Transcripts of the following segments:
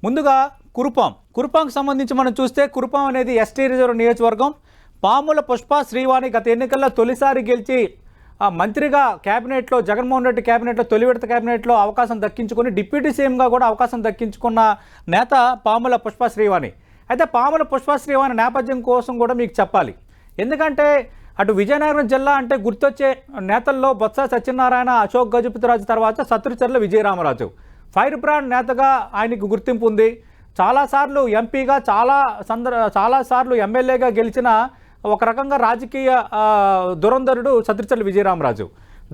ముందుగా కురుపాంకు సంబంధించి మనం చూస్తే కురుపాం అనేది ఎస్టీ రిజర్వ్ నియోజకవర్గం. పాముల పుష్ప శ్రీవాణి గత ఎన్నికల్లో తొలిసారి గెలిచి మంత్రిగా క్యాబినెట్లో జగన్మోహన్ రెడ్డి క్యాబినెట్లో తొలి విడత క్యాబినెట్లో అవకాశం దక్కించుకుని డిప్యూటీ సీఎంగా కూడా అవకాశం దక్కించుకున్న నేత పాముల పుష్ప శ్రీవాణి. అయితే పాముల పుష్ప శ్రీవాణి నేపథ్యం కోసం కూడా మీకు చెప్పాలి. ఎందుకంటే అటు విజయనగరం జిల్లా అంటే గుర్తొచ్చే నేతల్లో బొత్స సత్యనారాయణ, అశోక్ గజపతిరాజు తర్వాత సత్రుచర్ల విజయరామరాజు. ఫైర్ బ్రాండ్ నేతగా ఆయనకు గుర్తింపు ఉంది. చాలాసార్లు ఎంపీగా చాలాసార్లు ఎమ్మెల్యేగా గెలిచిన ఒక రకంగా రాజకీయ దురంధరుడు సత్రుచర్ల విజయరామరాజు.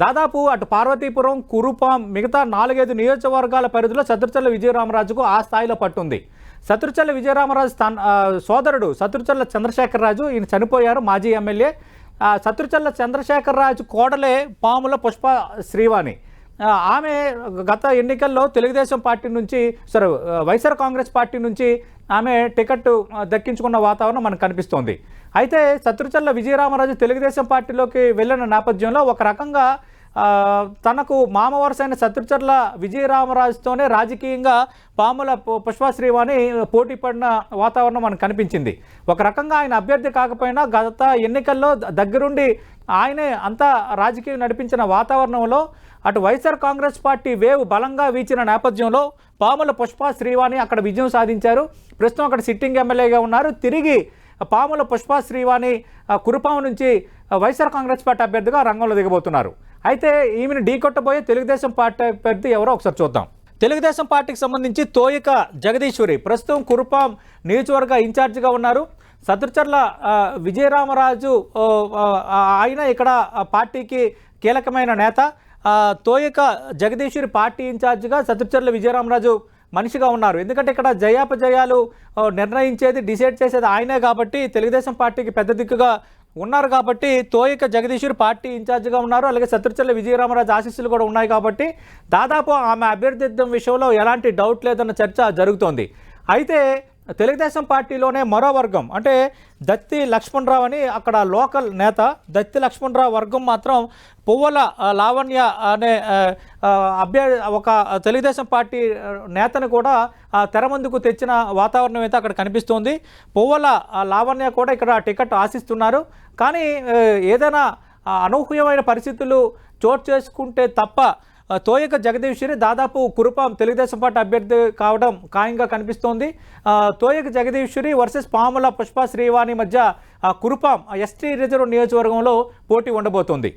దాదాపు అటు పార్వతీపురం, కురుపాం మిగతా 4-5 నియోజకవర్గాల పరిధిలో సత్రుచర్ల విజయరామరాజుకు ఆ స్థాయిలో పట్టుంది. సత్రుచర్ల విజయరామరాజు సోదరుడు సత్రుచర్ల చంద్రశేఖరరాజు, ఈయన చనిపోయారు, మాజీ ఎమ్మెల్యే. సత్రుచర్ల చంద్రశేఖరరాజు కోడలే పాముల పుష్ప శ్రీవాణి. ఆమె గత ఎన్నికల్లో తెలుగుదేశం పార్టీ నుంచి వైఎస్ఆర్ కాంగ్రెస్ పార్టీ నుంచి ఆమె టికెట్ దక్కించుకున్న వాతావరణం మనకు కనిపిస్తోంది. అయితే సత్రుచర్ల విజయరామరాజు తెలుగుదేశం పార్టీలోకి వెళ్ళిన నేపథ్యంలో ఒక రకంగా తనకు మామ వరుసైన సత్రుచర్ల విజయరామరాజుతోనే రాజకీయంగా పాముల పుష్ప శ్రీవాణి పోటీ పడిన వాతావరణం మనకు కనిపించింది. ఒక రకంగా ఆయన అభ్యర్థి కాకపోయినా గత ఎన్నికల్లో దగ్గరుండి ఆయనే అంతా రాజకీయం నడిపించిన వాతావరణంలో అటు వైఎస్ఆర్ కాంగ్రెస్ పార్టీ వేవ్ బలంగా వీచిన నేపథ్యంలో పాముల పుష్ప శ్రీవాణి అక్కడ విజయం సాధించారు. ప్రస్తుతం అక్కడ సిట్టింగ్ ఎమ్మెల్యేగా ఉన్నారు. తిరిగి పాముల పుష్ప శ్రీవాణి కురుపాం నుంచి వైఎస్ఆర్ కాంగ్రెస్ పార్టీ అభ్యర్థిగా రంగంలో దిగబోతున్నారు. అయితే ఈమెను ఢీకొట్టబోయే తెలుగుదేశం పార్టీ అభ్యర్థి ఎవరో ఒకసారి చూద్దాం. తెలుగుదేశం పార్టీకి సంబంధించి తోయిక జగదీశ్వరి ప్రస్తుతం కురుపాం నియోజకవర్గ ఇన్ఛార్జిగా ఉన్నారు. సత్రుచర్ల విజయరామరాజు ఆయన ఇక్కడ పార్టీకి కీలకమైన నేత. తోయిక జగదీశ్వరి పార్టీ ఇన్ఛార్జిగా సత్రుచర్ల విజయరామరాజు మనిషిగా ఉన్నారు. ఎందుకంటే ఇక్కడ జయాపజయాలు నిర్ణయించేది, డిసైడ్ చేసేది ఆయనే కాబట్టి తెలుగుదేశం పార్టీకి పెద్ద దిక్కుగా ఉన్నారు. కాబట్టి తోయిక జగదీశ్వరి పార్టీ ఇన్ఛార్జిగా ఉన్నారు. అలాగే సత్రుచర్ల విజయరామరాజు ఆశీస్సులు కూడా ఉన్నాయి. కాబట్టి దాదాపు ఆమె అభ్యర్థిత్వం విషయంలో ఎలాంటి డౌట్ లేదన్న చర్చ జరుగుతోంది. అయితే తెలుగుదేశం పార్టీలోనే మరో వర్గం అంటే దత్తి లక్ష్మణరావు అని అక్కడ లోకల్ నేత. దత్తి లక్ష్మణరావు వర్గం మాత్రం పువ్వుల లావణ్య అనే ఒక తెలుగుదేశం పార్టీ నేతను కూడా తెర ముందుకు తెచ్చిన వాతావరణం అయితే అక్కడ కనిపిస్తోంది. పువ్వుల లావణ్య కూడా ఇక్కడ టికెట్ ఆశిస్తున్నారు. కానీ ఏదైనా అనూహ్యమైన పరిస్థితులు చోటు చేసుకుంటే తప్ప తోయిక జగదీశ్వరి దాదాపు కురుపాం తెలుగుదేశం పార్టీ అభ్యర్థి కావడం ఖాయంగా కనిపిస్తోంది. తోయిక జగదీశ్వరి వర్సెస్ పాముల పుష్ప శ్రీవాణి మధ్య కురుపాం ఎస్టీ రిజర్వ్ నియోజకవర్గంలో పోటీ ఉండబోతోంది.